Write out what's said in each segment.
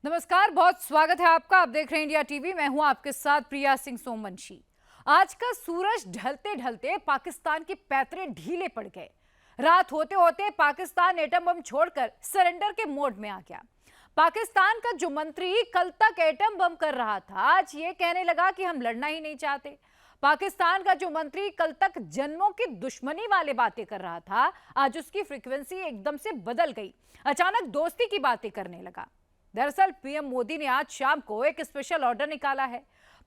नमस्कार, बहुत स्वागत है आपका। आप देख रहे हैं इंडिया टीवी। मैं हूं आपके साथ प्रिया सिंह सोमवंशी। आज का सूरज ढलते ढलते पाकिस्तान के पैतरे ढीले पड़ गए। रात होते होते पाकिस्तान एटम बम छोड़कर सरेंडर के मोड में आ गया। पाकिस्तान का जो मंत्री कल तक एटम बम कर रहा था, आज ये कहने लगा कि हम लड़ना ही नहीं चाहते। पाकिस्तान का जो मंत्री कल तक जन्मों की दुश्मनी वाले बातें कर रहा था, आज उसकी फ्रीक्वेंसी एकदम से बदल गई। अचानक दोस्ती की बातें करने लगा। दरअसल पीएम मोदी ने आज शाम को एक स्पेशल ऑर्डर निकाला है।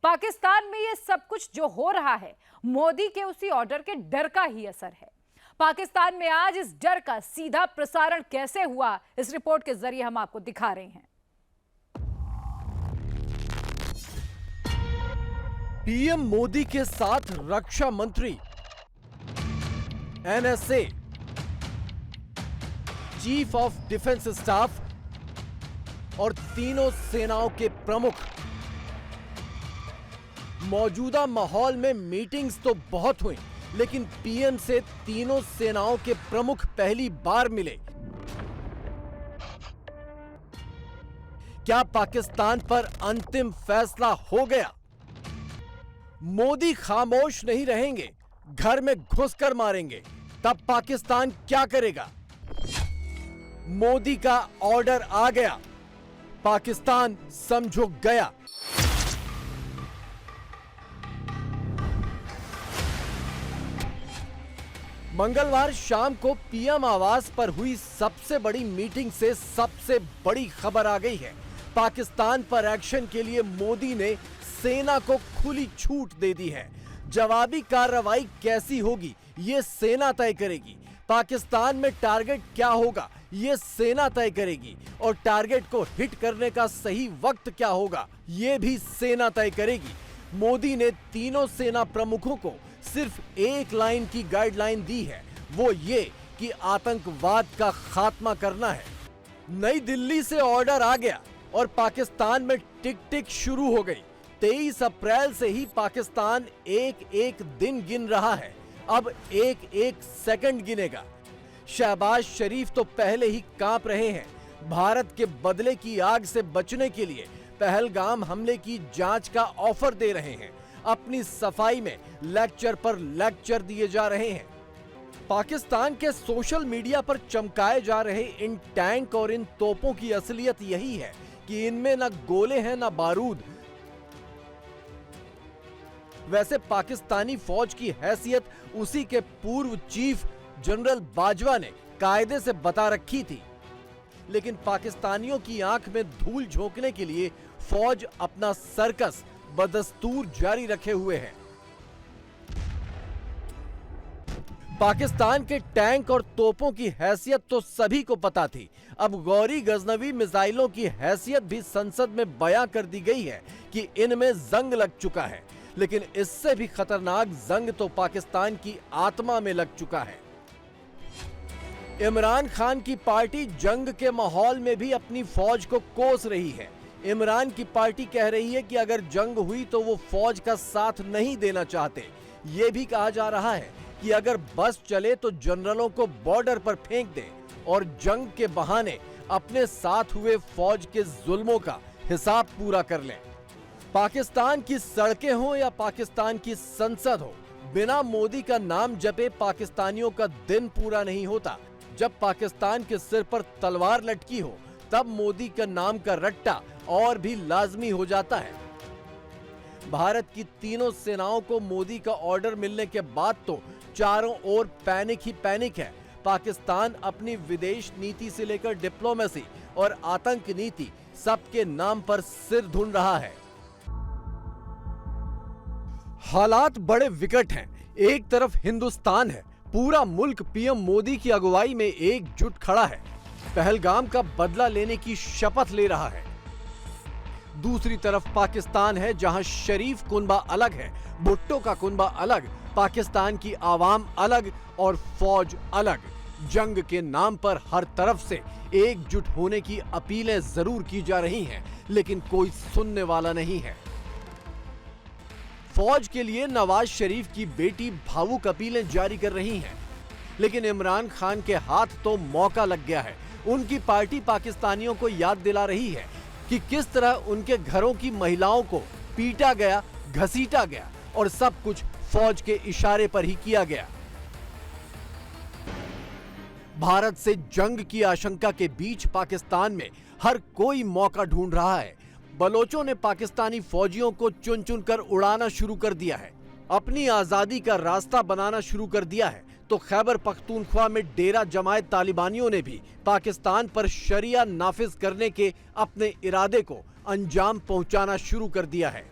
पाकिस्तान में ये सब कुछ जो हो रहा है, मोदी के उसी ऑर्डर के डर का ही असर है। पाकिस्तान में आज इस डर का सीधा प्रसारण कैसे हुआ, इस रिपोर्ट के जरिए हम आपको दिखा रहे हैं। पीएम मोदी के साथ रक्षा मंत्री, NSA, chief of defence staff और तीनों सेनाओं के प्रमुख। मौजूदा माहौल में मीटिंग्स तो बहुत हुई, लेकिन पीएम से तीनों सेनाओं के प्रमुख पहली बार मिले। क्या पाकिस्तान पर अंतिम फैसला हो गया? मोदी खामोश नहीं रहेंगे, घर में घुसकर मारेंगे। तब पाकिस्तान क्या करेगा? मोदी का ऑर्डर आ गया, पाकिस्तान समझो गया। मंगलवार शाम को पीएम आवास पर हुई सबसे बड़ी मीटिंग से सबसे बड़ी खबर आ गई है। पाकिस्तान पर एक्शन के लिए मोदी ने सेना को खुली छूट दे दी है। जवाबी कार्रवाई कैसी होगी, ये सेना तय करेगी। पाकिस्तान में टारगेट क्या होगा, ये सेना तय करेगी। और टारगेट को हिट करने का सही वक्त क्या होगा, ये भी सेना तय करेगी। मोदी ने तीनों सेना प्रमुखों को सिर्फ एक लाइन की गाइडलाइन दी है, वो ये कि आतंकवाद का खात्मा करना है। नई दिल्ली से ऑर्डर आ गया और पाकिस्तान में टिक टिक शुरू हो गई। 23 अप्रैल से ही पाकिस्तान एक एक दिन गिन रहा है, अब एक एक सेकंड गिनेगा। शहबाज शरीफ तो पहले ही कांप रहे हैं। भारत के बदले की आग से बचने के लिए पहलगाम हमले की जांच का ऑफर दे रहे हैं। अपनी सफाई में लेक्चर पर लेक्चर दिए जा रहे हैं। पाकिस्तान के सोशल मीडिया पर चमकाए जा रहे इन टैंक और इन तोपों की असलियत यही है कि इनमें न गोले हैं न बारूद। वैसे पाकिस्तानी फौज की हैसियत उसी के पूर्व चीफ जनरल बाजवा ने कायदे से बता रखी थी, लेकिन पाकिस्तानियों की आंख में धूल झोंकने के लिए फौज अपना सर्कस बदस्तूर जारी रखे हुए है। पाकिस्तान के टैंक और तोपों की हैसियत तो सभी को पता थी। अब गौरी गजनवी मिसाइलों की हैसियत भी संसद में बयां कर दी गई है कि इनमें जंग लग चुका है। लेकिन इससे भी खतरनाक जंग तो पाकिस्तान की आत्मा में लग चुका है। इमरान खान की पार्टी जंग के माहौल में भी अपनी फौज को कोस रही है। इमरान की पार्टी कह रही है कि अगर जंग हुई तो वो फौज का साथ नहीं देना चाहते। ये भी कहा जा रहा है कि अगर बस चले तो जनरलों को बॉर्डर पर फेंक दें और जंग के बहाने अपने साथ हुए फौज के जुल्मों का हिसाब पूरा कर लें। पाकिस्तान की सड़कें हो या पाकिस्तान की संसद हो, बिना मोदी का नाम जपे पाकिस्तानियों का दिन पूरा नहीं होता। जब पाकिस्तान के सिर पर तलवार लटकी हो, तब मोदी का नाम का रट्टा और भी लाजमी हो जाता है। भारत की तीनों सेनाओं को मोदी का ऑर्डर मिलने के बाद तो चारों ओर पैनिक ही पैनिक है। पाकिस्तान अपनी विदेश नीति से लेकर डिप्लोमेसी और आतंक नीति सबके नाम पर सिर ढूंढ रहा है। हालात बड़े विकट हैं। एक तरफ हिंदुस्तान है, पूरा मुल्क पीएम मोदी की अगुवाई में एकजुट खड़ा है, पहलगाम का बदला लेने की शपथ ले रहा है। दूसरी तरफ पाकिस्तान है, जहां शरीफ कुनबा अलग है, भुट्टो का कुनबा अलग, पाकिस्तान की आवाम अलग और फौज अलग। जंग के नाम पर हर तरफ से एकजुट होने की अपीलें जरूर की जा रही हैं, लेकिन कोई सुनने वाला नहीं है। फौज के लिए नवाज शरीफ की बेटी भावुक अपीलें जारी कर रही हैं, लेकिन इमरान खान के हाथ तो मौका लग गया है। उनकी पार्टी पाकिस्तानियों को याद दिला रही है कि किस तरह उनके घरों की महिलाओं को पीटा गया, घसीटा गया और सब कुछ फौज के इशारे पर ही किया गया। भारत से जंग की आशंका के बीच पाकिस्तान में हर कोई मौका ढूंढ रहा है। बलोचों ने पाकिस्तानी फौजियों को चुन चुन कर उड़ाना शुरू कर दिया है, अपनी आजादी का रास्ता बनाना शुरू कर दिया है। तो खैबर पख्तूनख्वा में डेरा जमाए तालिबानियों ने भी पाकिस्तान पर शरिया नाफिज करने के अपने इरादे को अंजाम पहुंचाना शुरू कर दिया है।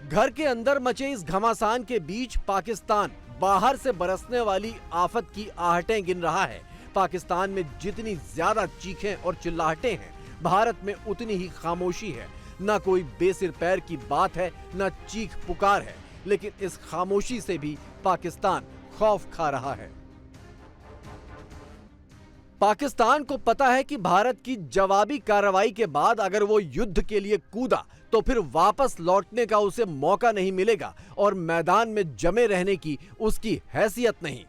घर के अंदर मचे इस घमासान के बीच पाकिस्तान बाहर से बरसने वाली आफत की आहटें गिन रहा है। पाकिस्तान में जितनी ज्यादा चीखें और चिल्लाहटें हैं, भारत में उतनी ही खामोशी है। ना कोई बेसिर पैर की बात है, ना चीख पुकार है, लेकिन इस खामोशी से भी पाकिस्तान खौफ खा रहा है। पाकिस्तान को पता है कि भारत की जवाबी कार्रवाई के बाद अगर वो युद्ध के लिए कूदा तो फिर वापस लौटने का उसे मौका नहीं मिलेगा और मैदान में जमे रहने की उसकी हैसियत नहीं।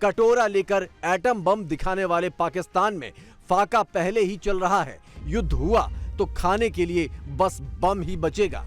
कटोरा लेकर एटम बम दिखाने वाले पाकिस्तान में फाका पहले ही चल रहा है। युद्ध हुआ तो खाने के लिए बस बम ही बचेगा।